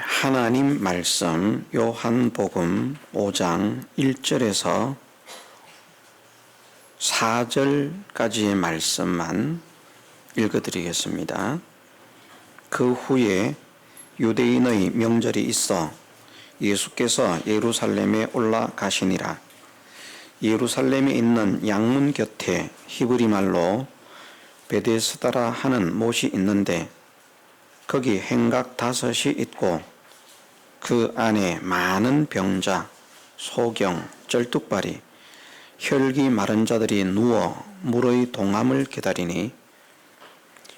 하나님 말씀 요한복음 5장 1절에서 4절까지의 말씀만 읽어드리겠습니다. 그 후에 유대인의 명절이 있어 예수께서 예루살렘에 올라가시니라. 예루살렘에 있는 양문 곁에 히브리 말로 베데스다라 하는 못이 있는데 거기 행각 5이 있고 그 안에 많은 병자, 소경, 쩔뚝발이, 혈기 마른 자들이 누워 물의 동함을 기다리니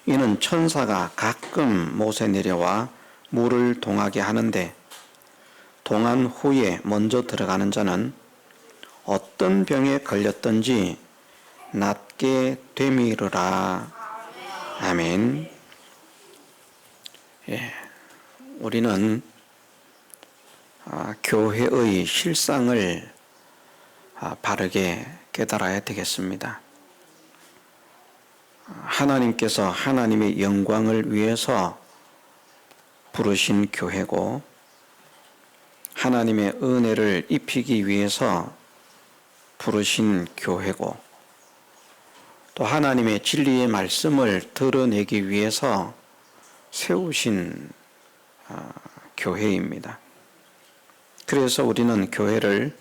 이는 천사가 가끔 못에 내려와 물을 동하게 하는데 동한 후에 먼저 들어가는 자는 어떤 병에 걸렸든지 낫게 되미르라. 아멘. 우리는 교회의 실상을 바르게 깨달아야 되겠습니다. 하나님께서 하나님의 영광을 위해서 부르신 교회고 하나님의 은혜를 입히기 위해서 부르신 교회고 또 하나님의 진리의 말씀을 드러내기 위해서 세우신 교회입니다. 그래서 우리는 교회를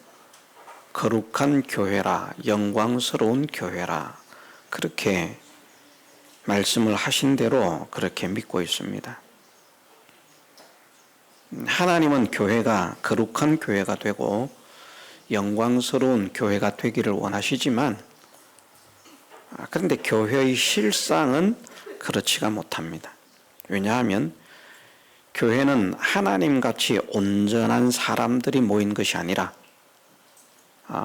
거룩한 교회라, 영광스러운 교회라 그렇게 말씀을 하신 대로 그렇게 믿고 있습니다. 하나님은 교회가 거룩한 교회가 되고 영광스러운 교회가 되기를 원하시지만 그런데 교회의 실상은 그렇지가 못합니다. 왜냐하면 교회는 하나님같이 온전한 사람들이 모인 것이 아니라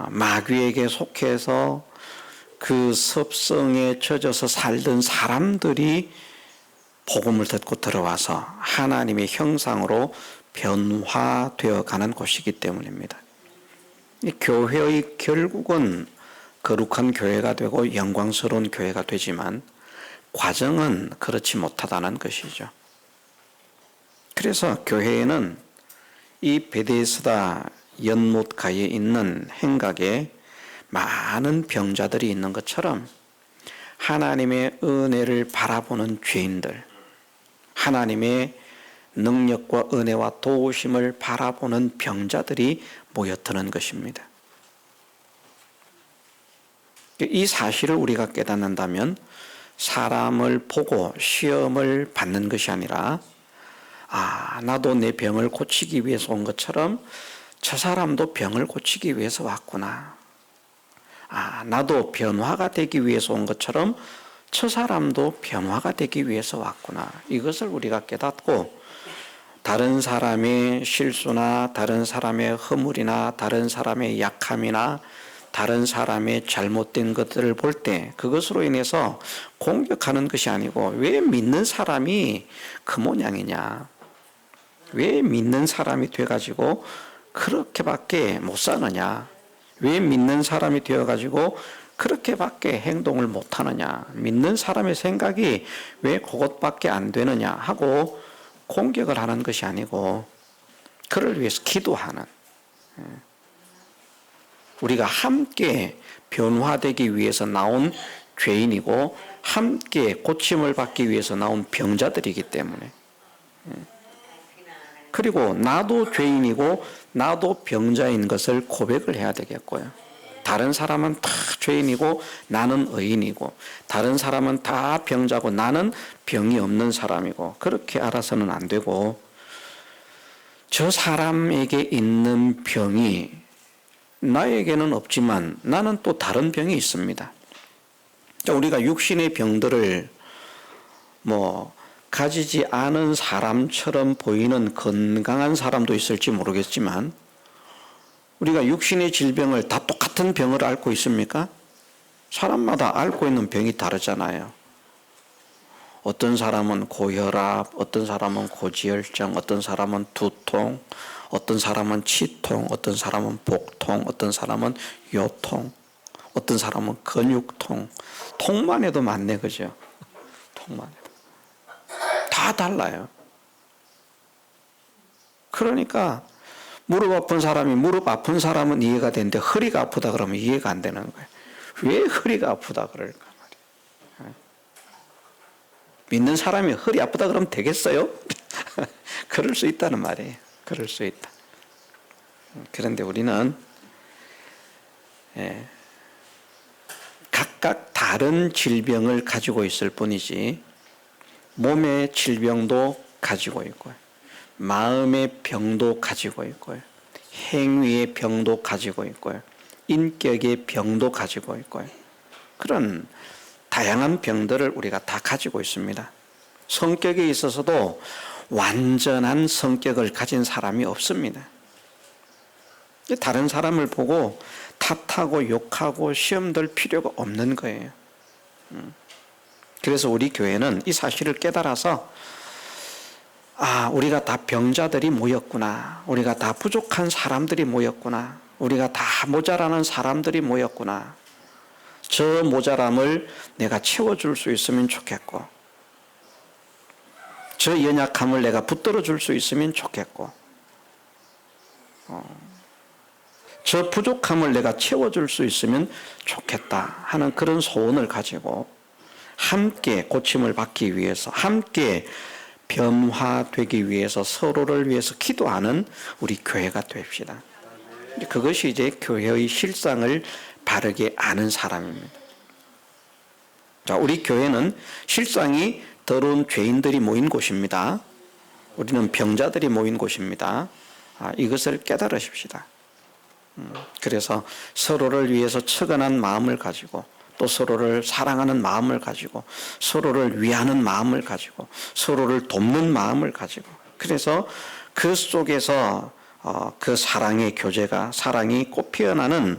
마귀에게 속해서 그 습성에 젖어서 살던 사람들이 복음을 듣고 들어와서 하나님의 형상으로 변화되어 가는 곳이기 때문입니다. 이 교회의 결국은 거룩한 교회가 되고 영광스러운 교회가 되지만 과정은 그렇지 못하다는 것이죠. 그래서 교회에는 이 베데스다 연못가에 있는 행각에 많은 병자들이 있는 것처럼 하나님의 은혜를 바라보는 죄인들, 하나님의 능력과 은혜와 도우심을 바라보는 병자들이 모여드는 것입니다. 이 사실을 우리가 깨닫는다면 사람을 보고 시험을 받는 것이 아니라 나도 내 병을 고치기 위해서 온 것처럼 저 사람도 병을 고치기 위해서 왔구나. 나도 변화가 되기 위해서 온 것처럼 저 사람도 변화가 되기 위해서 왔구나. 이것을 우리가 깨닫고 다른 사람의 실수나 다른 사람의 허물이나 다른 사람의 약함이나 다른 사람의 잘못된 것들을 볼 때 그것으로 인해서 공격하는 것이 아니고 왜 믿는 사람이 그 모양이냐, 왜 믿는 사람이 돼가지고 그렇게밖에 못 사느냐, 왜 믿는 사람이 되어가지고 그렇게밖에 행동을 못하느냐, 믿는 사람의 생각이 왜 그것밖에 안 되느냐 하고 공격을 하는 것이 아니고 그를 위해서 기도하는, 우리가 함께 변화되기 위해서 나온 죄인이고 함께 고침을 받기 위해서 나온 병자들이기 때문에, 그리고 나도 죄인이고 나도 병자인 것을 고백을 해야 되겠고요. 다른 사람은 다 죄인이고 나는 의인이고 다른 사람은 다 병자고 나는 병이 없는 사람이고 그렇게 알아서는 안 되고 저 사람에게 있는 병이 나에게는 없지만 나는 또 다른 병이 있습니다. 우리가 육신의 병들을 가지지 않은 사람처럼 보이는 건강한 사람도 있을지 모르겠지만 우리가 육신의 질병을 다 똑같은 병을 앓고 있습니까? 사람마다 앓고 있는 병이 다르잖아요. 어떤 사람은 고혈압, 어떤 사람은 고지혈증, 어떤 사람은 두통, 어떤 사람은 치통, 어떤 사람은 복통, 어떤 사람은 요통, 어떤 사람은 근육통. 통만 해도 많네, 그죠? 통만 해도. 다 달라요. 그러니까 무릎 아픈 사람이 무릎 아픈 사람은 이해가 되는데 허리가 아프다 그러면 이해가 안 되는 거예요. 왜 허리가 아프다 그럴까 말이에요. 믿는 사람이 허리 아프다 그러면 되겠어요? 그럴 수 있다는 말이에요. 그럴 수 있다. 그런데 우리는 각각 다른 질병을 가지고 있을 뿐이지 몸의 질병도 가지고 있고요. 마음의 병도 가지고 있고요. 행위의 병도 가지고 있고요. 인격의 병도 가지고 있고요. 그런 다양한 병들을 우리가 다 가지고 있습니다. 성격에 있어서도 완전한 성격을 가진 사람이 없습니다. 다른 사람을 보고 탓하고 욕하고 시험 들 필요가 없는 거예요. 그래서 우리 교회는 이 사실을 깨달아서 우리가 다 병자들이 모였구나. 우리가 다 부족한 사람들이 모였구나. 우리가 다 모자라는 사람들이 모였구나. 저 모자람을 내가 채워줄 수 있으면 좋겠고, 저 연약함을 내가 붙들어 줄 수 있으면 좋겠고, 저 부족함을 내가 채워줄 수 있으면 좋겠다 하는 그런 소원을 가지고 함께 고침을 받기 위해서, 함께 변화되기 위해서 서로를 위해서 기도하는 우리 교회가 됩시다. 그것이 이제 교회의 실상을 바르게 아는 사람입니다. 자, 우리 교회는 실상이 더러운 죄인들이 모인 곳입니다. 우리는 병자들이 모인 곳입니다. 이것을 깨달으십시다. 그래서 서로를 위해서 처근한 마음을 가지고 또 서로를 사랑하는 마음을 가지고 서로를 위하는 마음을 가지고 서로를 돕는 마음을 가지고 그래서 그 속에서 그 사랑의 교제가 사랑이 꽃피어나는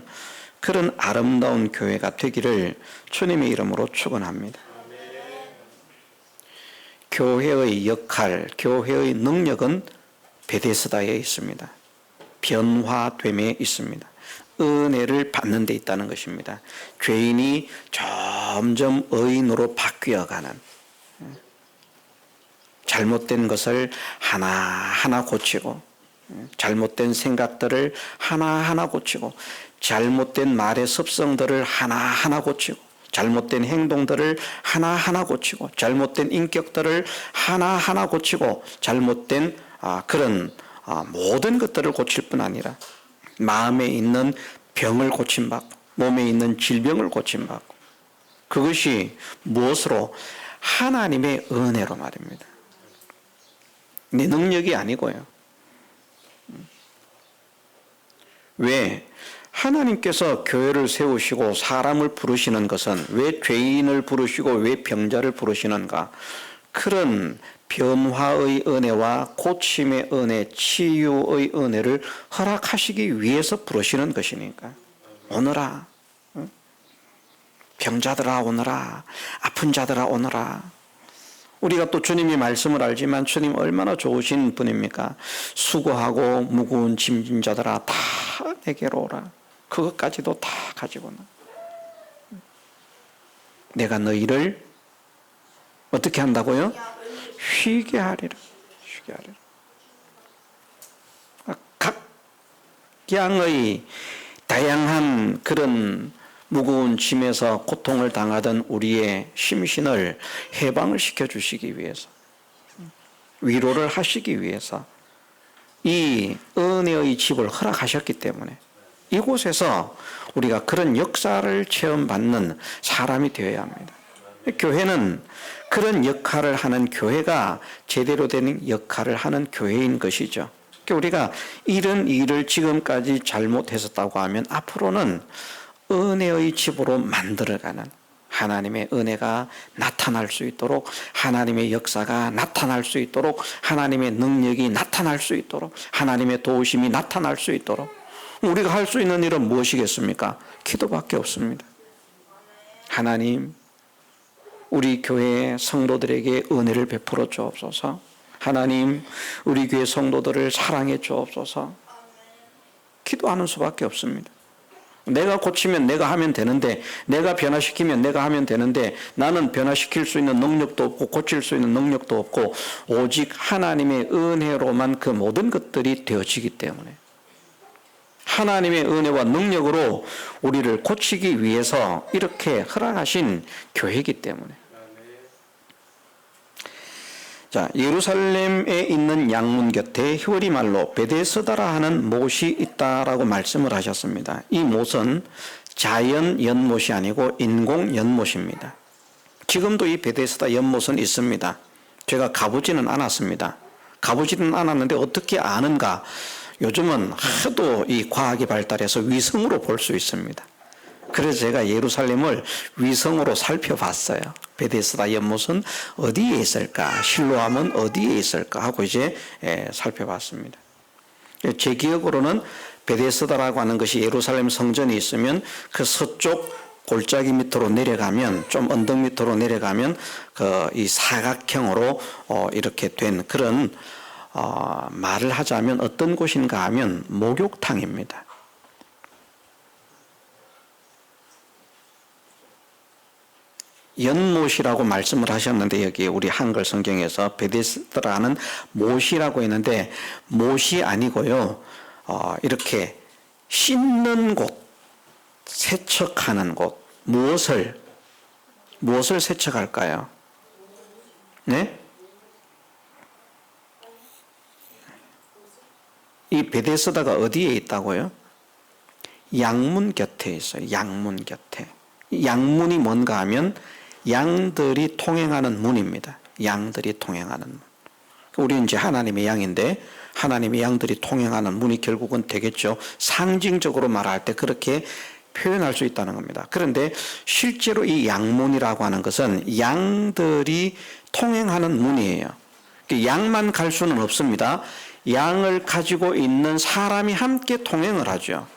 그런 아름다운 교회가 되기를 주님의 이름으로 축원합니다. 교회의 역할, 교회의 능력은 베데스다에 있습니다. 변화됨에 있습니다. 은혜를 받는 데 있다는 것입니다. 죄인이 점점 의인으로 바뀌어가는, 잘못된 것을 하나하나 고치고, 잘못된 생각들을 하나하나 고치고, 잘못된 말의 습성들을 하나하나 고치고, 잘못된 행동들을 하나하나 고치고, 잘못된 인격들을 하나하나 고치고, 잘못된 그런 모든 것들을 고칠 뿐 아니라 마음에 있는 병을 고침받고 몸에 있는 질병을 고침받고 그것이 무엇으로? 하나님의 은혜로 말입니다. 내 능력이 아니고요. 왜? 하나님께서 교회를 세우시고 사람을 부르시는 것은 왜 죄인을 부르시고 왜 병자를 부르시는가? 그런 변화의 은혜와 고침의 은혜, 치유의 은혜를 허락하시기 위해서 부르시는 것이니까. 오너라. 병자들아 오너라. 아픈 자들아 오너라. 우리가 또 주님의 말씀을 알지만 주님 얼마나 좋으신 분입니까? 수고하고 무거운 짐진 자들아 다 내게로 오라. 그것까지도 다 가지고 나. 내가 너희를 어떻게 한다고요? 쉬게 하리라. 쉬게 하리라. 각 양의 다양한 그런 무거운 짐에서 고통을 당하던 우리의 심신을 해방을 시켜주시기 위해서, 위로를 하시기 위해서 이 은혜의 집을 허락하셨기 때문에 이곳에서 우리가 그런 역사를 체험받는 사람이 되어야 합니다. 교회는 그런 역할을 하는 교회가 제대로 된 역할을 하는 교회인 것이죠. 우리가 이런 일을 지금까지 잘못했었다고 하면 앞으로는 은혜의 집으로 만들어가는 하나님의 은혜가 나타날 수 있도록, 하나님의 역사가 나타날 수 있도록, 하나님의 능력이 나타날 수 있도록, 하나님의 도우심이 나타날 수 있도록 우리가 할 수 있는 일은 무엇이겠습니까? 기도밖에 없습니다. 하나님, 우리 교회 성도들에게 은혜를 베풀어 주옵소서. 하나님, 우리 교회 성도들을 사랑해 주옵소서. 기도하는 수밖에 없습니다. 내가 고치면 내가 하면 되는데, 내가 변화시키면 내가 하면 되는데, 나는 변화시킬 수 있는 능력도 없고 고칠 수 있는 능력도 없고 오직 하나님의 은혜로만 그 모든 것들이 되어지기 때문에, 하나님의 은혜와 능력으로 우리를 고치기 위해서 이렇게 허락하신 교회이기 때문에. 자, 예루살렘에 있는 양문 곁에 히브리 말로 베데스다라 하는 못이 있다라고 말씀을 하셨습니다. 이 못은 자연 연못이 아니고 인공 연못입니다. 지금도 이 베데스다 연못은 있습니다. 제가 가보지는 않았습니다. 가보지는 않았는데 어떻게 아는가? 요즘은 하도 이 과학이 발달해서 위성으로 볼 수 있습니다. 그래서 제가 예루살렘을 위성으로 살펴봤어요. 베데스다 연못은 어디에 있을까? 실로암은 어디에 있을까? 하고 이제 살펴봤습니다. 제 기억으로는 베데스다라고 하는 것이 예루살렘 성전이 있으면 그 서쪽 골짜기 밑으로 내려가면, 좀 언덕 밑으로 내려가면 이 사각형으로 이렇게 된 그런 말을 하자면 어떤 곳인가 하면 목욕탕입니다. 연못이라고 말씀을 하셨는데, 여기 우리 한글 성경에서 베데스다라는 못이라고 했는데 못이 아니고요, 이렇게 씻는 곳, 세척하는 곳. 무엇을 세척할까요? 네? 이 베데스다가 어디에 있다고요? 양문 곁에 있어요. 양문 곁에. 양문이 뭔가 하면 양들이 통행하는 문입니다. 양들이 통행하는 문. 우리는 이제 하나님의 양인데, 하나님의 양들이 통행하는 문이 결국은 되겠죠. 상징적으로 말할 때 그렇게 표현할 수 있다는 겁니다. 그런데 실제로 이 양문이라고 하는 것은 양들이 통행하는 문이에요. 양만 갈 수는 없습니다. 양을 가지고 있는 사람이 함께 통행을 하죠.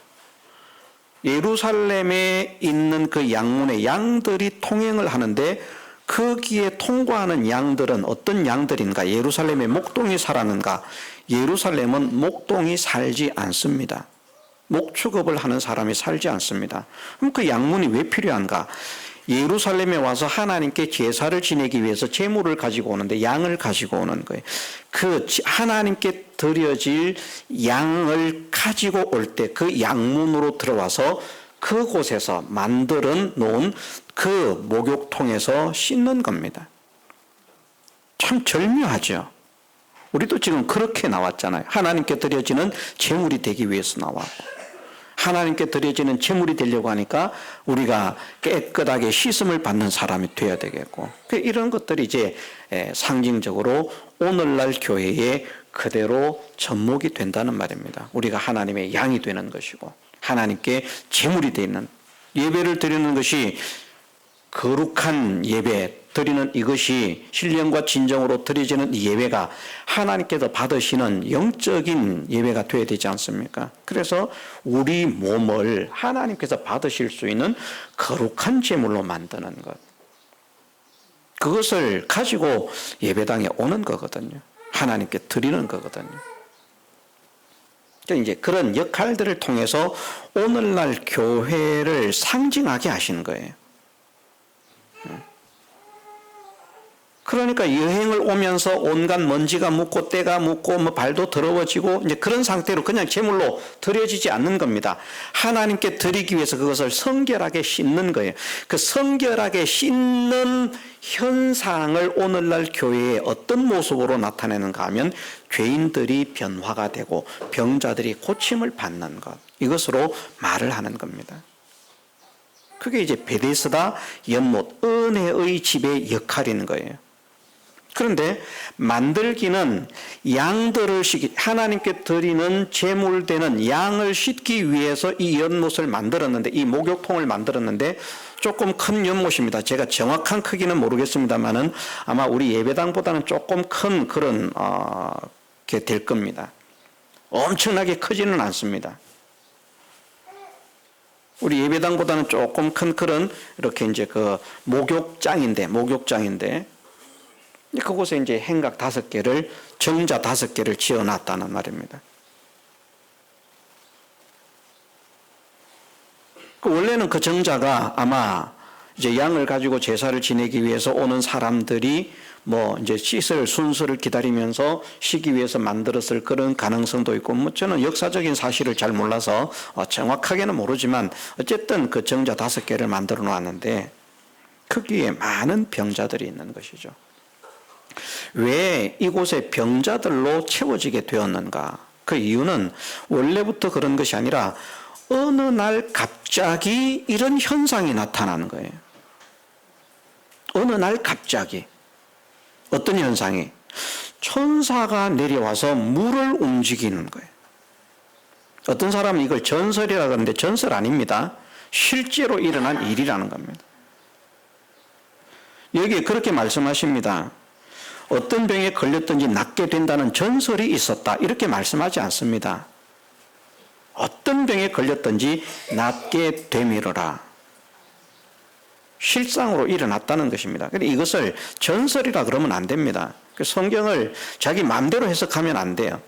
예루살렘에 있는 그 양문에 양들이 통행을 하는데, 거기에 통과하는 양들은 어떤 양들인가? 예루살렘에 목동이 살았는가? 예루살렘은 목동이 살지 않습니다. 목축업을 하는 사람이 살지 않습니다. 그럼 그 양문이 왜 필요한가? 예루살렘에 와서 하나님께 제사를 지내기 위해서 제물을 가지고 오는데, 양을 가지고 오는 거예요. 그 하나님께 드려질 양을 가지고 올 때 그 양문으로 들어와서 그곳에서 만들어 놓은 그 목욕통에서 씻는 겁니다. 참 절묘하죠. 우리도 지금 그렇게 나왔잖아요. 하나님께 드려지는 제물이 되기 위해서 나왔고, 하나님께 드려지는 제물이 되려고 하니까 우리가 깨끗하게 씻음을 받는 사람이 되어야 되겠고, 이런 것들이 이제 상징적으로 오늘날 교회에 그대로 접목이 된다는 말입니다. 우리가 하나님의 양이 되는 것이고 하나님께 제물이 되는, 예배를 드리는 것이 거룩한 예배 드리는 이것이 신령과 진정으로 드려지는 이 예배가 하나님께서 받으시는 영적인 예배가 되어야 되지 않습니까? 그래서 우리 몸을 하나님께서 받으실 수 있는 거룩한 제물로 만드는 것, 그것을 가지고 예배당에 오는 거거든요. 하나님께 드리는 거거든요. 이제 그런 역할들을 통해서 오늘날 교회를 상징하게 하신 거예요. 그러니까 여행을 오면서 온갖 먼지가 묻고 때가 묻고 뭐 발도 더러워지고 이제 그런 상태로 그냥 제물로 드려지지 않는 겁니다. 하나님께 드리기 위해서 그것을 성결하게 씻는 거예요. 그 성결하게 씻는 현상을 오늘날 교회에 어떤 모습으로 나타내는가 하면 죄인들이 변화가 되고 병자들이 고침을 받는 것, 이것으로 말을 하는 겁니다. 그게 이제 베데스다 연못, 은혜의 집의 역할인 거예요. 그런데 만들기는 양들을 하나님께 드리는 제물되는 양을 씻기 위해서 이 연못을 만들었는데, 이 목욕통을 만들었는데 조금 큰 연못입니다. 제가 정확한 크기는 모르겠습니다만은 아마 우리 예배당보다는 조금 큰 그런 게 될 겁니다. 엄청나게 크지는 않습니다. 우리 예배당보다는 조금 큰 그런 이렇게 이제 그 목욕장인데 그곳에 이제 행각 5개를, 정자 5개를 지어놨다는 말입니다. 원래는 그 정자가 아마 이제 양을 가지고 제사를 지내기 위해서 오는 사람들이 뭐 이제 씻을 순서를 기다리면서 쉬기 위해서 만들었을 그런 가능성도 있고, 뭐 저는 역사적인 사실을 잘 몰라서 정확하게는 모르지만 어쨌든 그 정자 5개를 만들어 놨는데 거기에 많은 병자들이 있는 것이죠. 왜 이곳에 병자들로 채워지게 되었는가? 그 이유는 원래부터 그런 것이 아니라 어느 날 갑자기 이런 현상이 나타나는 거예요. 어느 날 갑자기. 어떤 현상이? 천사가 내려와서 물을 움직이는 거예요. 어떤 사람은 이걸 전설이라 그러는데 전설 아닙니다. 실제로 일어난 일이라는 겁니다. 여기에 그렇게 말씀하십니다. 어떤 병에 걸렸든지 낫게 된다는 전설이 있었다, 이렇게 말씀하지 않습니다. 어떤 병에 걸렸든지 낫게 되미르라. 실상으로 일어났다는 것입니다. 그런데 이것을 전설이라 그러면 안 됩니다. 성경을 자기 마음대로 해석하면 안 돼요.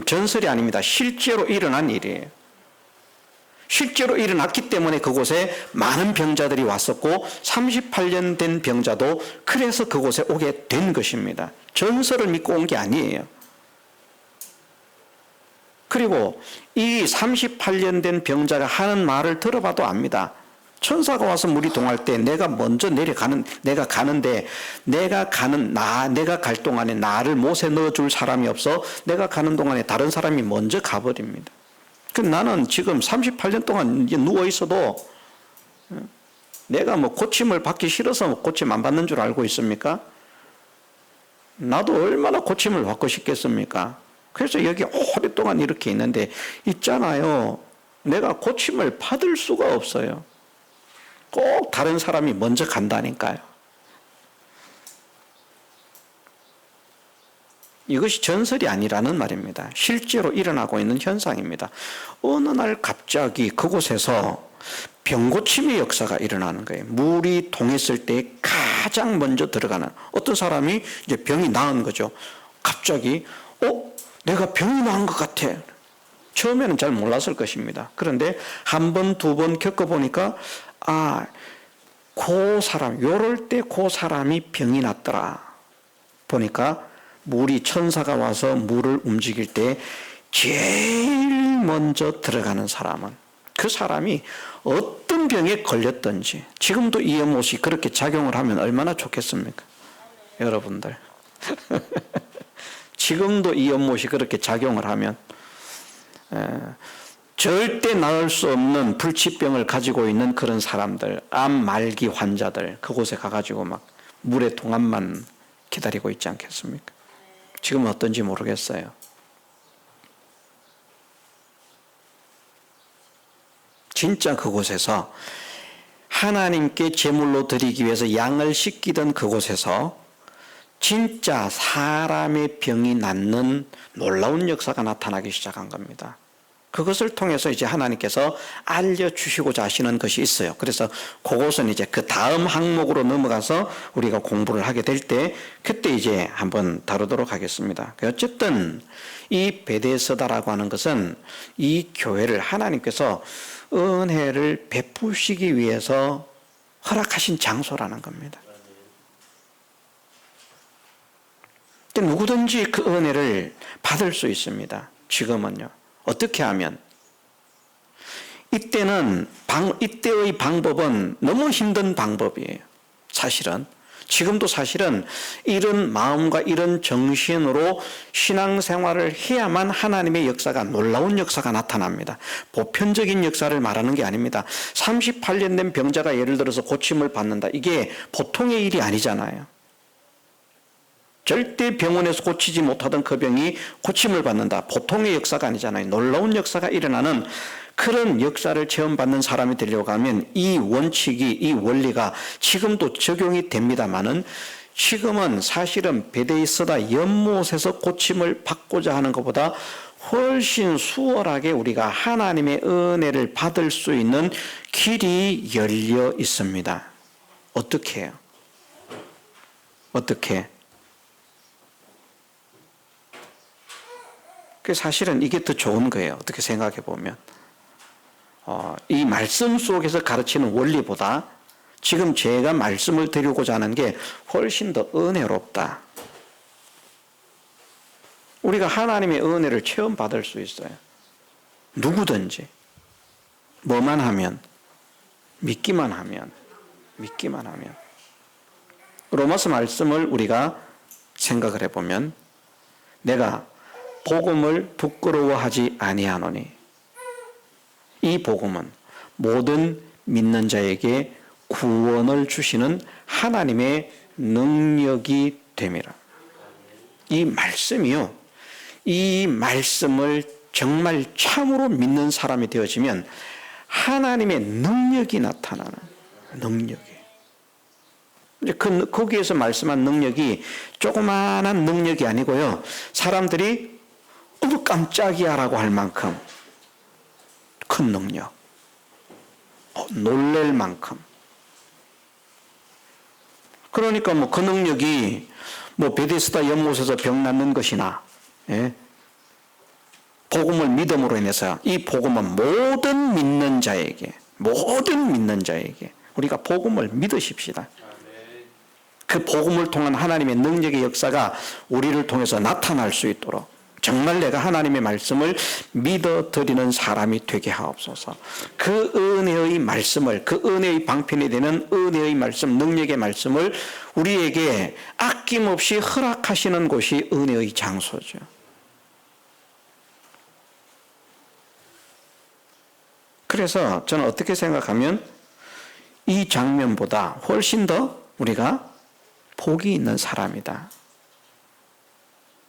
전설이 아닙니다. 실제로 일어난 일이에요. 실제로 일어났기 때문에 그곳에 많은 병자들이 왔었고 38년 된 병자도 그래서 그곳에 오게 된 것입니다. 전설을 믿고 온 게 아니에요. 그리고 이 38년 된 병자가 하는 말을 들어봐도 압니다. 천사가 와서 물이 동할 때 내가 먼저 내가 가는데 내가 갈 동안에 나를 못에 넣어줄 사람이 없어 내가 가는 동안에 다른 사람이 먼저 가버립니다. 나는 지금 38년 동안 누워 있어도 내가 뭐 고침을 받기 싫어서 고침 안 받는 줄 알고 있습니까? 나도 얼마나 고침을 받고 싶겠습니까? 그래서 여기 오랫동안 이렇게 있는데 있잖아요. 내가 고침을 받을 수가 없어요. 꼭 다른 사람이 먼저 간다니까요. 이것이 전설이 아니라는 말입니다. 실제로 일어나고 있는 현상입니다. 어느 날 갑자기 그곳에서 병고침의 역사가 일어나는 거예요. 물이 동했을 때 가장 먼저 들어가는, 어떤 사람이 이제 병이 나은 거죠. 갑자기 내가 병이 나은 것 같아. 처음에는 잘 몰랐을 것입니다. 그런데 한 번, 두 번 겪어보니까 그 사람, 요럴 때 그 사람이 병이 났더라. 보니까 물이, 천사가 와서 물을 움직일 때 제일 먼저 들어가는 사람은, 그 사람이 어떤 병에 걸렸든지, 지금도 이 연못이 그렇게 작용을 하면 얼마나 좋겠습니까? 여러분들. 지금도 이 연못이 그렇게 작용을 하면 절대 나을 수 없는 불치병을 가지고 있는 그런 사람들, 암 말기 환자들, 그곳에 가가지고 막 물의 동안만 기다리고 있지 않겠습니까? 지금은 어떤지 모르겠어요. 진짜 그곳에서 하나님께 제물로 드리기 위해서 양을 씻기던 그곳에서 진짜 사람의 병이 낫는 놀라운 역사가 나타나기 시작한 겁니다. 그것을 통해서 이제 하나님께서 알려주시고자 하시는 것이 있어요. 그래서 그것은 이제 그 다음 항목으로 넘어가서 우리가 공부를 하게 될 때 그때 이제 한번 다루도록 하겠습니다. 어쨌든 이 베데스다라고 하는 것은 이 교회를 하나님께서 은혜를 베푸시기 위해서 허락하신 장소라는 겁니다. 누구든지 그 은혜를 받을 수 있습니다. 지금은요. 어떻게 하면? 이때의 방법은 너무 힘든 방법이에요. 사실은. 지금도 사실은 이런 마음과 이런 정신으로 신앙생활을 해야만 하나님의 역사가, 놀라운 역사가 나타납니다. 보편적인 역사를 말하는 게 아닙니다. 38년 된 병자가 예를 들어서 고침을 받는다. 이게 보통의 일이 아니잖아요. 절대 병원에서 고치지 못하던 그 병이 고침을 받는다. 보통의 역사가 아니잖아요. 놀라운 역사가 일어나는 그런 역사를 체험받는 사람이 되려고 하면 이 원칙이, 이 원리가 지금도 적용이 됩니다만은 지금은 사실은 베데스다 연못에서 고침을 받고자 하는 것보다 훨씬 수월하게 우리가 하나님의 은혜를 받을 수 있는 길이 열려 있습니다. 어떻게 해요? 어떻게? 사실은 이게 더 좋은 거예요. 어떻게 생각해 보면. 이 말씀 속에서 가르치는 원리보다 지금 제가 말씀을 드리고자 하는 게 훨씬 더 은혜롭다. 우리가 하나님의 은혜를 체험받을 수 있어요. 누구든지. 뭐만 하면, 믿기만 하면. 로마서 말씀을 우리가 생각을 해보면 내가 복음을 부끄러워하지 아니하노니 이 복음은 모든 믿는 자에게 구원을 주시는 하나님의 능력이 됨이라. 이 말씀이요. 이 말씀을 정말 참으로 믿는 사람이 되어지면 하나님의 능력이 나타나는 능력이. 이제 거기에서 말씀한 능력이 조그마한 능력이 아니고요. 사람들이 깜짝이야라고 할 만큼 큰 능력. 놀랄 만큼. 그러니까 그 능력이 베데스다 연못에서 병 낫는 것이나, 예? 복음을 믿음으로 인해서 이 복음은 모든 믿는 자에게 우리가 복음을 믿으십시다. 그 복음을 통한 하나님의 능력의 역사가 우리를 통해서 나타날 수 있도록 정말 내가 하나님의 말씀을 믿어드리는 사람이 되게 하옵소서. 그 은혜의 말씀을, 그 은혜의 방편이 되는 은혜의 말씀, 능력의 말씀을 우리에게 아낌없이 허락하시는 곳이 은혜의 장소죠. 그래서 저는 어떻게 생각하면 이 장면보다 훨씬 더 우리가 복이 있는 사람이다.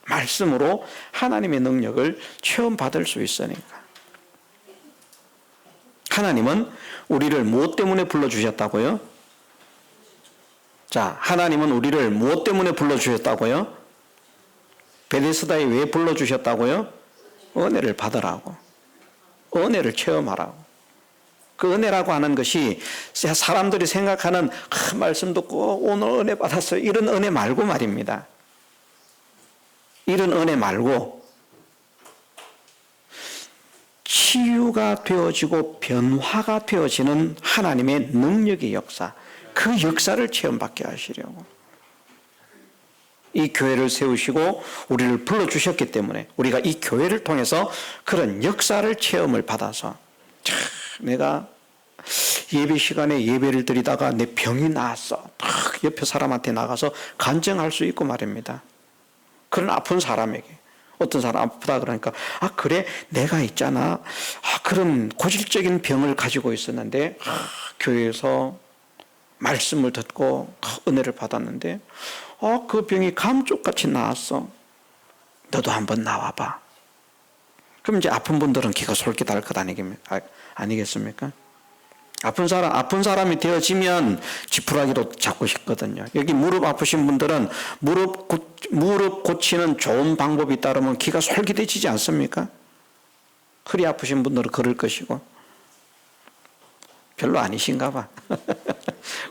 말씀으로 하나님의 능력을 체험받을 수 있으니까. 하나님은 우리를 무엇 때문에 불러주셨다고요? 자, 하나님은 우리를 무엇 때문에 불러주셨다고요? 베데스다에 왜 불러주셨다고요? 은혜를 받으라고. 은혜를 체험하라고. 그 은혜라고 하는 것이 사람들이 생각하는 말씀 듣고 오늘 은혜 받았어요. 이런 은혜 말고 말입니다. 이런 은혜 말고 치유가 되어지고 변화가 되어지는 하나님의 능력의 역사, 그 역사를 체험받게 하시려고 이 교회를 세우시고 우리를 불러주셨기 때문에 우리가 이 교회를 통해서 그런 역사를 체험을 받아서 내가 예배 시간에 예배를 드리다가 내 병이 나았어. 딱 옆에 사람한테 나가서 간증할 수 있고 말입니다. 그런 아픈 사람에게. 어떤 사람 아프다 그러니까 그래 내가 있잖아. 그런 고질적인 병을 가지고 있었는데 교회에서 말씀을 듣고 은혜를 받았는데 그 병이 감쪽같이 나았어. 너도 한번 나와봐. 그럼 이제 아픈 분들은 기가 솔깃할 것 아니겠습니까? 아픈 사람이 되어지면 지푸라기도 잡고 싶거든요. 여기 무릎 아프신 분들은 무릎 고치는 좋은 방법이 따르면 기가 솔깃해지지 않습니까? 허리 아프신 분들은 그럴 것이고. 별로 아니신가 봐.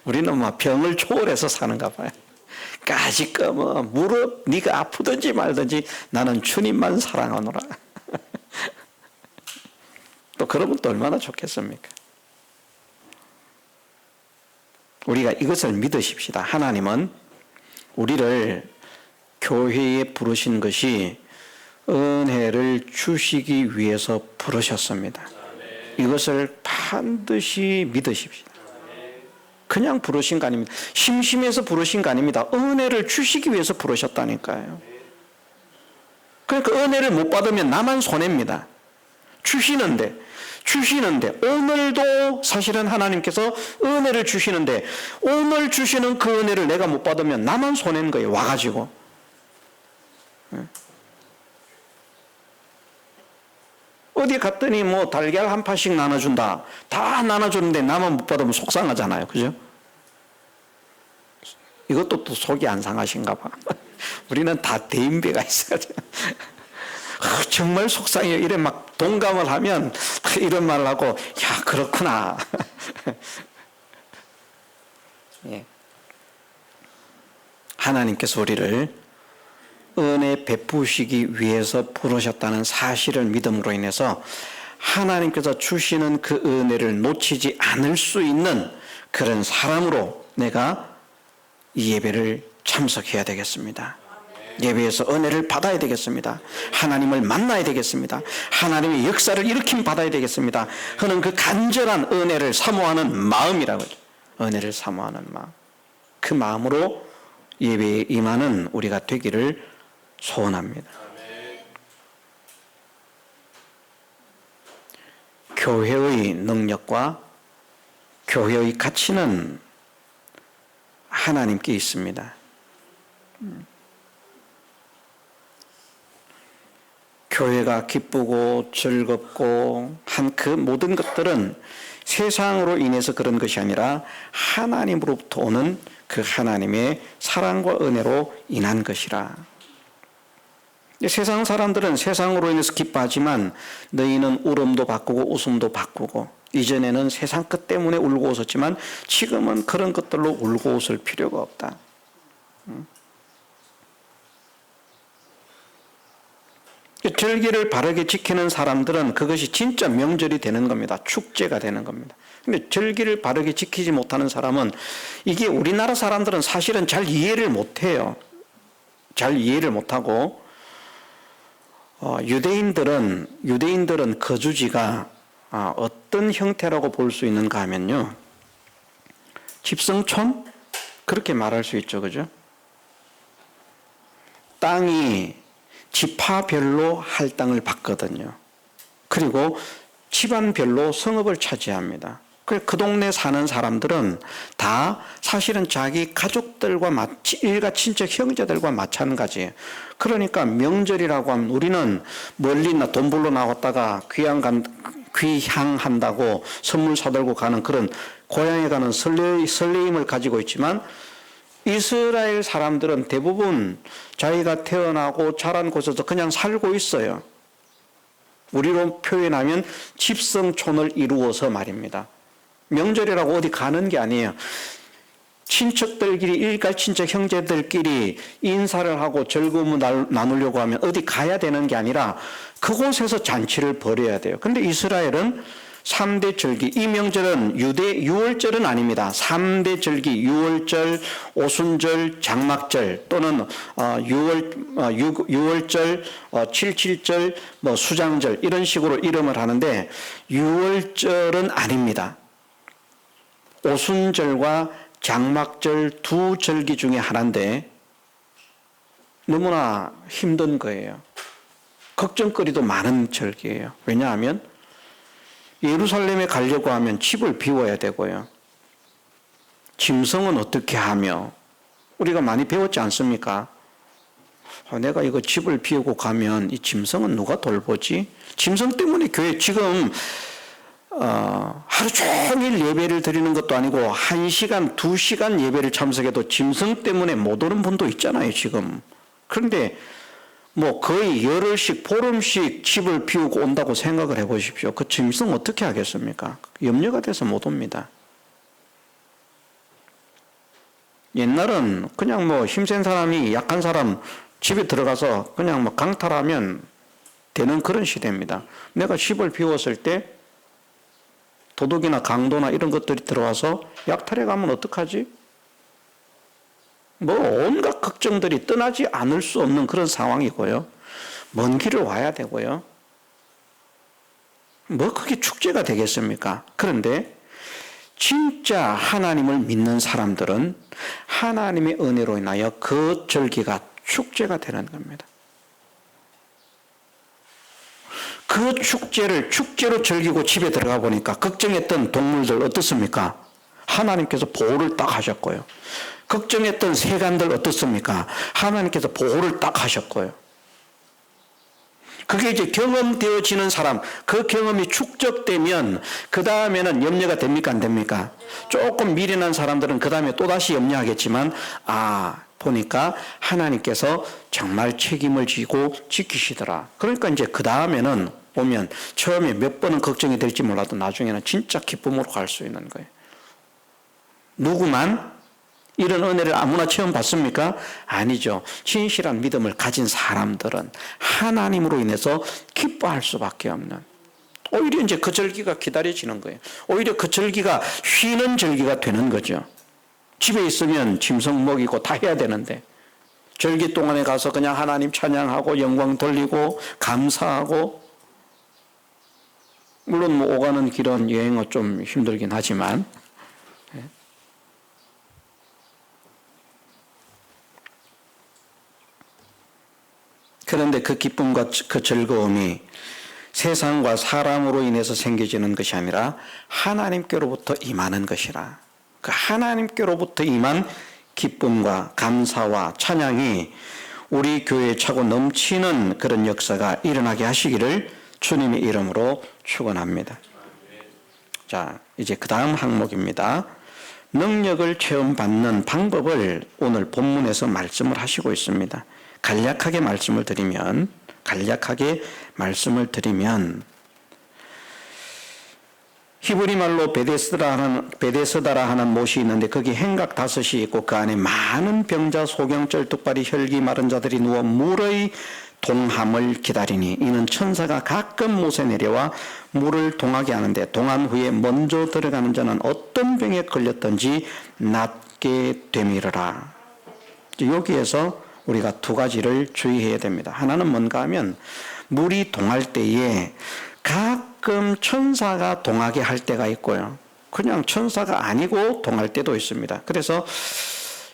우리는 병을 초월해서 사는가 봐요. 까짓거 무릎 네가 아프든지 말든지 나는 주님만 사랑하노라. 또 그러면 또 얼마나 좋겠습니까? 우리가 이것을 믿으십시다. 하나님은 우리를 교회에 부르신 것이 은혜를 주시기 위해서 부르셨습니다. 이것을 반드시 믿으십시다. 그냥 부르신 거 아닙니다. 심심해서 부르신 거 아닙니다. 은혜를 주시기 위해서 부르셨다니까요. 그러니까 은혜를 못 받으면 나만 손해입니다. 주시는데 오늘도 사실은 하나님께서 은혜를 주시는데 오늘 주시는 그 은혜를 내가 못 받으면 나만 손해인 거예요. 와가지고. 어디 갔더니 달걀 한 판씩 나눠준다. 다 나눠주는데 나만 못 받으면 속상하잖아요. 그죠? 이것도 또 속이 안 상하신가 봐. 우리는 다 대인배가 있어가지고. 정말 속상해요. 이래 막 동감을 하면 이런 말을 하고, 야, 그렇구나. 예. 하나님께서 우리를 은혜 베푸시기 위해서 부르셨다는 사실을 믿음으로 인해서 하나님께서 주시는 그 은혜를 놓치지 않을 수 있는 그런 사람으로 내가 이 예배를 참석해야 되겠습니다. 예배에서 은혜를 받아야 되겠습니다. 하나님을 만나야 되겠습니다. 하나님의 역사를 일으킴 받아야 되겠습니다. 하는 그 간절한 은혜를 사모하는 마음이라고요. 은혜를 사모하는 마음. 그 마음으로 예배에 임하는 우리가 되기를 소원합니다. 교회의 능력과 교회의 가치는 하나님께 있습니다. 교회가 기쁘고 즐겁고 한 그 모든 것들은 세상으로 인해서 그런 것이 아니라 하나님으로부터 오는 그 하나님의 사랑과 은혜로 인한 것이라. 세상 사람들은 세상으로 인해서 기뻐하지만 너희는 울음도 바꾸고 웃음도 바꾸고, 이전에는 세상 것 때문에 울고 웃었지만 지금은 그런 것들로 울고 웃을 필요가 없다. 절기를 바르게 지키는 사람들은 그것이 진짜 명절이 되는 겁니다. 축제가 되는 겁니다. 근데 절기를 바르게 지키지 못하는 사람은, 이게 우리나라 사람들은 사실은 잘 이해를 못해요. 잘 이해를 못하고, 유대인들은 거주지가 어떤 형태라고 볼 수 있는가 하면요, 집성촌? 그렇게 말할 수 있죠. 그죠? 땅이 지파별로 할당을 받거든요. 그리고 집안별로 성읍을 차지합니다. 그 동네 사는 사람들은 다 사실은 자기 가족들과 일가 친척 형제들과 마찬가지예요. 그러니까 명절이라고 하면 우리는 멀리 돈 벌러 나왔다가 귀향한다고 선물 사들고 가는 그런 고향에 가는 설레임을 가지고 있지만, 이스라엘 사람들은 대부분 자기가 태어나고 자란 곳에서 그냥 살고 있어요. 우리로 표현하면 집성촌을 이루어서 말입니다. 명절이라고 어디 가는 게 아니에요. 친척들끼리, 일가 친척 형제들끼리 인사를 하고 즐거움을 나누려고 하면 어디 가야 되는 게 아니라 그곳에서 잔치를 벌여야 돼요. 그런데 이스라엘은 3대 절기, 이 명절은 유월절은 아닙니다. 3대 절기, 유월절, 오순절, 장막절, 또는 유월절, 칠칠절, 수장절, 이런 식으로 이름을 하는데, 유월절은 아닙니다. 오순절과 장막절 두 절기 중에 하나인데 너무나 힘든 거예요. 걱정거리도 많은 절기예요. 왜냐하면 예루살렘에 가려고 하면 집을 비워야 되고요. 짐승은 어떻게 하며, 우리가 많이 배웠지 않습니까? 내가 이거 집을 비우고 가면 이 짐승은 누가 돌보지? 짐승 때문에 교회 지금 하루 종일 예배를 드리는 것도 아니고 1시간, 2시간 예배를 참석해도 짐승 때문에 못 오는 분도 있잖아요, 지금. 그런데 거의 열흘씩, 보름씩 집을 비우고 온다고 생각을 해 보십시오. 그 짐승 어떻게 하겠습니까? 염려가 돼서 못 옵니다. 옛날은 그냥 힘센 사람이 약한 사람 집에 들어가서 그냥 강탈하면 되는 그런 시대입니다. 내가 집을 비웠을 때 도둑이나 강도나 이런 것들이 들어와서 약탈해 가면 어떡하지? 온갖 걱정들이 떠나지 않을 수 없는 그런 상황이고요. 먼 길을 와야 되고요. 그게 축제가 되겠습니까? 그런데 진짜 하나님을 믿는 사람들은 하나님의 은혜로 인하여 그 절기가 축제가 되는 겁니다. 그 축제를 축제로 즐기고 집에 들어가 보니까 걱정했던 동물들 어떻습니까? 하나님께서 보호를 딱 하셨고요. 걱정했던 세간들 어떻습니까? 하나님께서 보호를 딱 하셨고요. 그게 이제 경험되어지는 사람, 그 경험이 축적되면 그 다음에는 염려가 됩니까, 안 됩니까? 조금 미련한 사람들은 그 다음에 또다시 염려하겠지만, 보니까 하나님께서 정말 책임을 지고 지키시더라. 그러니까 이제 그 다음에는 보면 처음에 몇 번은 걱정이 될지 몰라도 나중에는 진짜 기쁨으로 갈 수 있는 거예요. 누구만 이런 은혜를 아무나 체험 받습니까? 아니죠. 진실한 믿음을 가진 사람들은 하나님으로 인해서 기뻐할 수밖에 없는, 오히려 이제 그 절기가 기다려지는 거예요. 오히려 그 절기가 쉬는 절기가 되는 거죠. 집에 있으면 짐승 먹이고 다 해야 되는데 절기 동안에 가서 그냥 하나님 찬양하고 영광 돌리고 감사하고, 물론 뭐 오가는 길은 여행은 좀 힘들긴 하지만, 그런데 그 기쁨과 그 즐거움이 세상과 사람으로 인해서 생겨지는 것이 아니라 하나님께로부터 임하는 것이라. 그 하나님께로부터 임한 기쁨과 감사와 찬양이 우리 교회에 차고 넘치는 그런 역사가 일어나게 하시기를 주님의 이름으로 축원합니다. 자, 이제 그 다음 항목입니다. 능력을 체험받는 방법을 오늘 본문에서 말씀을 하시고 있습니다. 간략하게 말씀을 드리면 히브리 말로 베데스다라 하는 못이 있는데 거기 행각 5이 있고 그 안에 많은 병자, 소경, 쩔뚝발이, 혈기 마른 자들이 누워 물의 동함을 기다리니 이는 천사가 가끔 못에 내려와 물을 동하게 하는데 동한 후에 먼저 들어가는 자는 어떤 병에 걸렸든지 낫게 되미르라. 여기에서 우리가 2가지를 주의해야 됩니다. 하나는 뭔가 하면 물이 동할 때에 가끔 천사가 동하게 할 때가 있고요. 그냥 천사가 아니고 동할 때도 있습니다. 그래서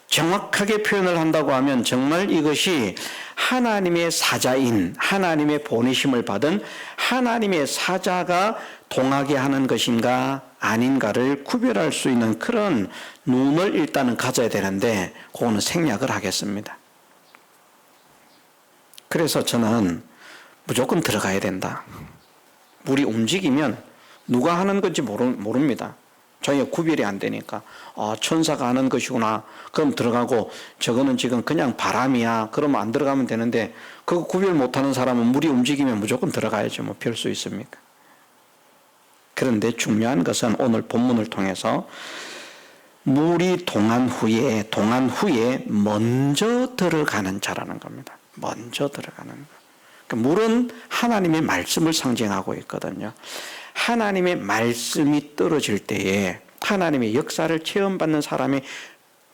정확하게 표현을 한다고 하면 정말 이것이 하나님의 사자인, 하나님의 보내심을 받은 하나님의 사자가 동하게 하는 것인가 아닌가를 구별할 수 있는 그런 눈을 일단은 가져야 되는데 그거는 생략을 하겠습니다. 그래서 저는 무조건 들어가야 된다. 물이 움직이면 누가 하는 건지 모릅니다. 저희가 구별이 안 되니까 천사가 하는 것이구나 그럼 들어가고, 저거는 지금 그냥 바람이야 그러면 안 들어가면 되는데, 그거 구별 못하는 사람은 물이 움직이면 무조건 들어가야죠. 뭐 별 수 있습니까? 그런데 중요한 것은 오늘 본문을 통해서 물이 동한 후에 먼저 들어가는 자라는 겁니다. 먼저 들어가는 것. 물은 하나님의 말씀을 상징하고 있거든요. 하나님의 말씀이 떨어질 때에 하나님의 역사를 체험받는 사람의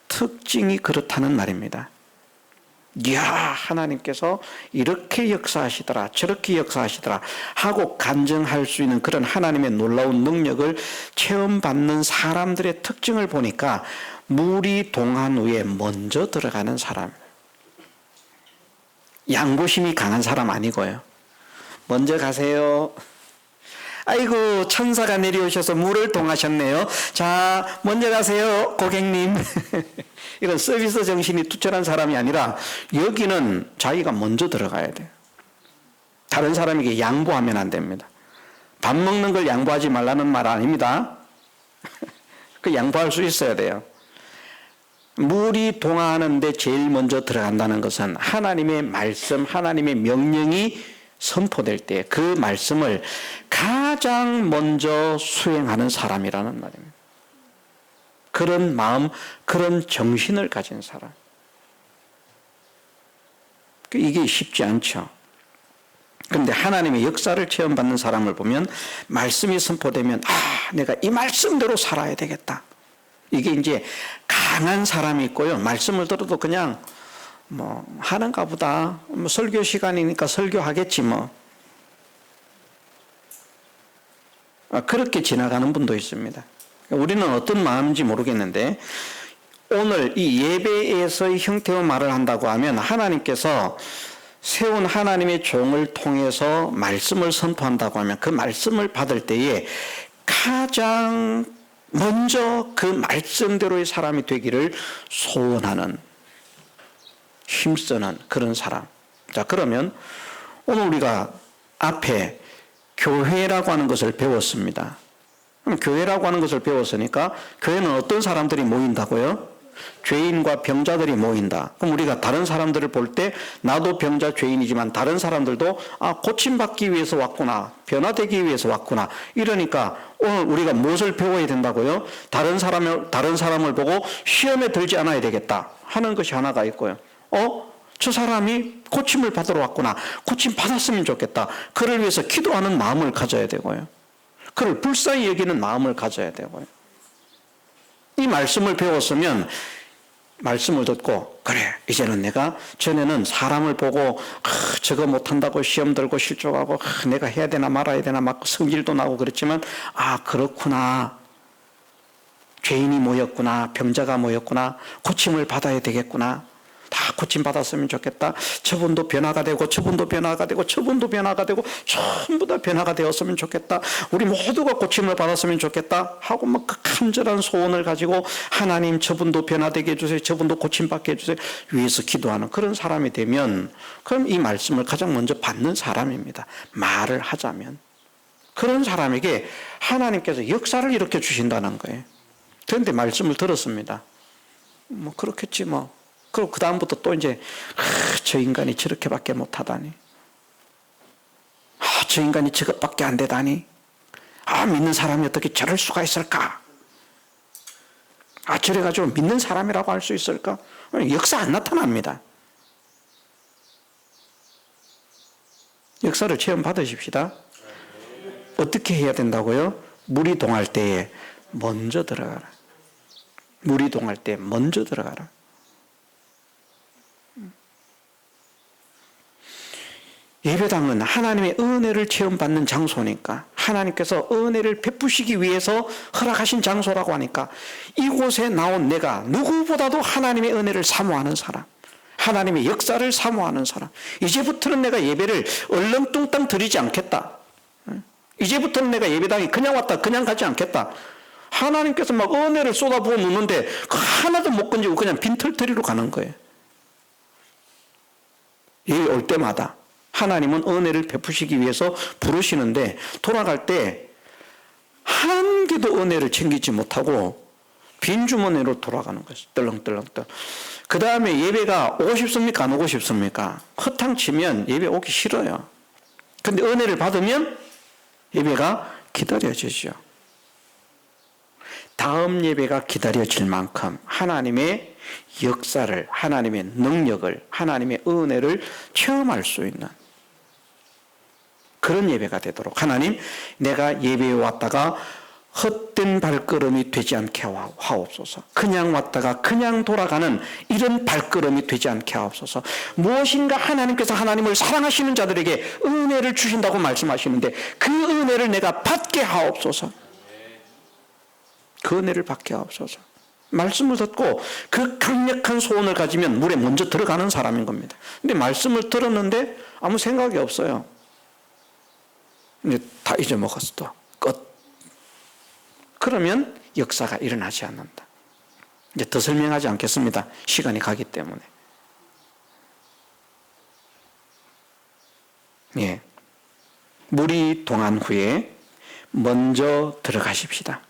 특징이 그렇다는 말입니다. 이야, 하나님께서 이렇게 역사하시더라, 저렇게 역사하시더라 하고 간증할 수 있는 그런 하나님의 놀라운 능력을 체험받는 사람들의 특징을 보니까 물이 동한 후에 먼저 들어가는 사람, 양보심이 강한 사람 아니고요. 먼저 가세요. 아이고, 천사가 내려오셔서 물을 동하셨네요. 자, 먼저 가세요, 고객님. 이런 서비스 정신이 투철한 사람이 아니라 여기는 자기가 먼저 들어가야 돼요. 다른 사람에게 양보하면 안 됩니다. 밥 먹는 걸 양보하지 말라는 말 아닙니다. 그 양보할 수 있어야 돼요. 물이 동하는데 제일 먼저 들어간다는 것은 하나님의 말씀, 하나님의 명령이 선포될 때 그 말씀을 가장 먼저 수행하는 사람이라는 말입니다. 그런 마음, 그런 정신을 가진 사람. 이게 쉽지 않죠. 그런데 하나님의 역사를 체험받는 사람을 보면 말씀이 선포되면 내가 이 말씀대로 살아야 되겠다. 이게 이제 강한 사람이 있고요. 말씀을 들어도 그냥 하는가 보다. 설교 시간이니까 설교하겠지 뭐. 그렇게 지나가는 분도 있습니다. 우리는 어떤 마음인지 모르겠는데 오늘 이 예배에서의 형태와 말을 한다고 하면 하나님께서 세운 하나님의 종을 통해서 말씀을 선포한다고 하면 그 말씀을 받을 때에 가장 먼저 그 말씀대로의 사람이 되기를 소원하는, 힘쓰는 그런 사람. 자, 그러면 오늘 우리가 앞에 교회라고 하는 것을 배웠습니다. 그럼 교회라고 하는 것을 배웠으니까 교회는 어떤 사람들이 모인다고요? 죄인과 병자들이 모인다. 그럼 우리가 다른 사람들을 볼 때 나도 병자 죄인이지만 다른 사람들도 고침받기 위해서 왔구나. 변화되기 위해서 왔구나. 이러니까 오늘 우리가 무엇을 배워야 된다고요? 다른 사람을 보고 시험에 들지 않아야 되겠다 하는 것이 하나가 있고요. 저 사람이 고침을 받으러 왔구나. 고침 받았으면 좋겠다. 그를 위해서 기도하는 마음을 가져야 되고요. 그를 불쌍히 여기는 마음을 가져야 되고요. 이 말씀을 배웠으면 말씀을 듣고 그래 이제는 내가 전에는 사람을 보고 저거 못한다고 시험 들고 실족하고 내가 해야 되나 말아야 되나 막 성질도 나고 그랬지만 그렇구나. 죄인이 모였구나. 병자가 모였구나. 고침을 받아야 되겠구나. 다 고침 받았으면 좋겠다. 저분도 변화가 되고 저분도 변화가 되고 저분도 변화가 되고 전부 다 변화가 되었으면 좋겠다. 우리 모두가 고침을 받았으면 좋겠다 하고 막 그 간절한 소원을 가지고 하나님 저분도 변화되게 해주세요. 저분도 고침받게 해주세요. 위해서 기도하는 그런 사람이 되면 그럼 이 말씀을 가장 먼저 받는 사람입니다. 말을 하자면 그런 사람에게 하나님께서 역사를 일으켜 주신다는 거예요. 그런데 말씀을 들었습니다. 뭐 그렇겠지 뭐. 그리고 그 다음부터 또 이제 저 인간이 저렇게밖에 못하다니, 저 인간이 저것밖에 안 되다니, 믿는 사람이 어떻게 저럴 수가 있을까? 저래가지고 믿는 사람이라고 할 수 있을까? 역사 안 나타납니다. 역사를 체험 받으십시다. 어떻게 해야 된다고요? 물이 동할 때에 먼저 들어가라. 물이 동할 때 먼저 들어가라. 예배당은 하나님의 은혜를 체험받는 장소니까 하나님께서 은혜를 베푸시기 위해서 허락하신 장소라고 하니까 이곳에 나온 내가 누구보다도 하나님의 은혜를 사모하는 사람, 하나님의 역사를 사모하는 사람, 이제부터는 내가 예배를 얼렁뚱땅 드리지 않겠다. 이제부터는 내가 예배당에 그냥 왔다 그냥 가지 않겠다. 하나님께서 막 은혜를 쏟아부어 놓는데 그 하나도 못 건지고 그냥 빈털터리로 가는 거예요. 예배 올 때마다 하나님은 은혜를 베푸시기 위해서 부르시는데 돌아갈 때 한 개도 은혜를 챙기지 못하고 빈 주머니로 돌아가는 것이 떨렁떨렁떨. 그 다음에 예배가 오고 싶습니까? 안 오고 싶습니까? 허탕치면 예배 오기 싫어요. 근데 은혜를 받으면 예배가 기다려지죠. 다음 예배가 기다려질 만큼 하나님의 역사를, 하나님의 능력을, 하나님의 은혜를 체험할 수 있는 그런 예배가 되도록 하나님, 내가 예배에 왔다가 헛된 발걸음이 되지 않게 하옵소서. 그냥 왔다가 그냥 돌아가는 이런 발걸음이 되지 않게 하옵소서. 무엇인가 하나님께서 하나님을 사랑하시는 자들에게 은혜를 주신다고 말씀하시는데 그 은혜를 내가 받게 하옵소서. 그 은혜를 받게 하옵소서. 말씀을 듣고 그 강력한 소원을 가지면 물에 먼저 들어가는 사람인 겁니다. 근데 말씀을 들었는데 아무 생각이 없어요. 이제 다 잊어먹었어. 또 끝. 그러면 역사가 일어나지 않는다. 이제 더 설명하지 않겠습니다. 시간이 가기 때문에. 예. 물이 동한 후에 먼저 들어가십시다.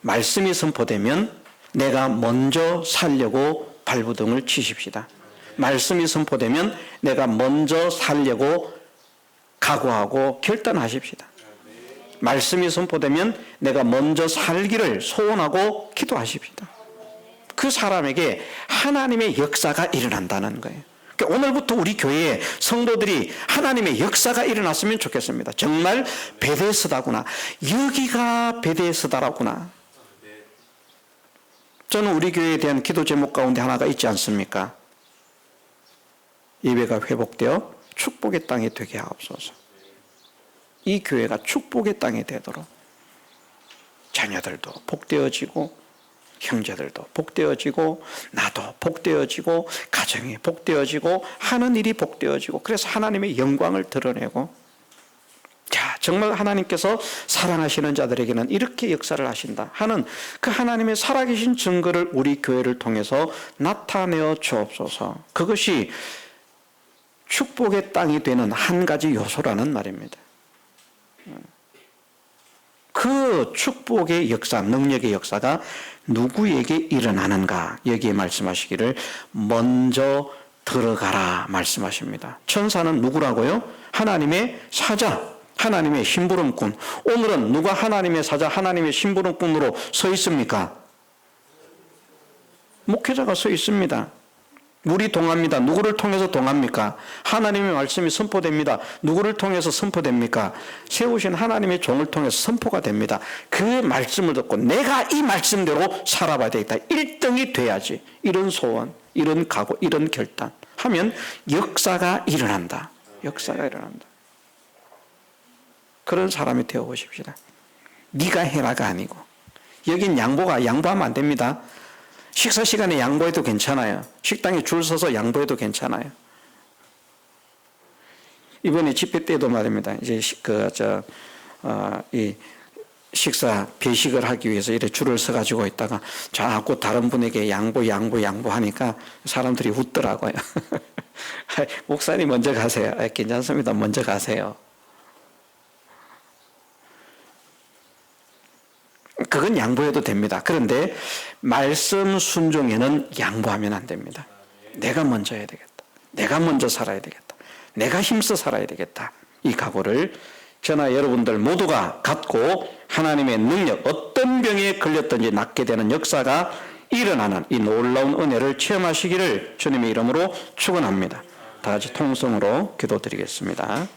말씀이 선포되면 내가 먼저 살려고 발부둥을 치십시다. 말씀이 선포되면 내가 먼저 살려고 각오하고 결단하십시다. 말씀이 선포되면 내가 먼저 살기를 소원하고 기도하십시다. 그 사람에게 하나님의 역사가 일어난다는 거예요. 그러니까 오늘부터 우리 교회에 성도들이 하나님의 역사가 일어났으면 좋겠습니다. 정말 베데스다구나. 여기가 베데스다라구나. 저는 우리 교회에 대한 기도 제목 가운데 하나가 있지 않습니까? 예배가 회복되어 축복의 땅이 되게 하옵소서. 이 교회가 축복의 땅이 되도록 자녀들도 복되어지고 형제들도 복되어지고 나도 복되어지고 가정이 복되어지고 하는 일이 복되어지고 그래서 하나님의 영광을 드러내고 정말 하나님께서 사랑하시는 자들에게는 이렇게 역사를 하신다 하는 그 하나님의 살아계신 증거를 우리 교회를 통해서 나타내어 주옵소서. 그것이 축복의 땅이 되는 한 가지 요소라는 말입니다. 그 축복의 역사, 능력의 역사가 누구에게 일어나는가? 여기에 말씀하시기를 먼저 들어가라 말씀하십니다. 천사는 누구라고요? 하나님의 사자, 하나님의 심부름꾼. 오늘은 누가 하나님의 사자, 하나님의 심부름꾼으로 서 있습니까? 목회자가 서 있습니다. 물이 동합니다. 누구를 통해서 동합니까? 하나님의 말씀이 선포됩니다. 누구를 통해서 선포됩니까? 세우신 하나님의 종을 통해서 선포가 됩니다. 그 말씀을 듣고 내가 이 말씀대로 살아봐야 되겠다. 1등이 돼야지. 이런 소원, 이런 각오, 이런 결단 하면 역사가 일어난다. 역사가 일어난다. 그런 사람이 되어보십시다. 네가 해라가 아니고. 여긴 양보하면 안 됩니다. 식사 시간에 양보해도 괜찮아요. 식당에 줄 서서 양보해도 괜찮아요. 이번에 집회 때도 말입니다. 이제 이 식사 배식을 하기 위해서 이렇게 줄을 서 가지고 있다가 자꾸 다른 분에게 양보하니까 사람들이 웃더라고요. 목사님 먼저 가세요. 괜찮습니다. 먼저 가세요. 그건 양보해도 됩니다. 그런데 말씀 순종에는 양보하면 안 됩니다. 내가 먼저 해야 되겠다. 내가 먼저 살아야 되겠다. 내가 힘써 살아야 되겠다. 이 각오를 저나 여러분들 모두가 갖고 하나님의 능력, 어떤 병에 걸렸든지 낫게 되는 역사가 일어나는 이 놀라운 은혜를 체험하시기를 주님의 이름으로 축원합니다. 다 같이 통성으로 기도드리겠습니다.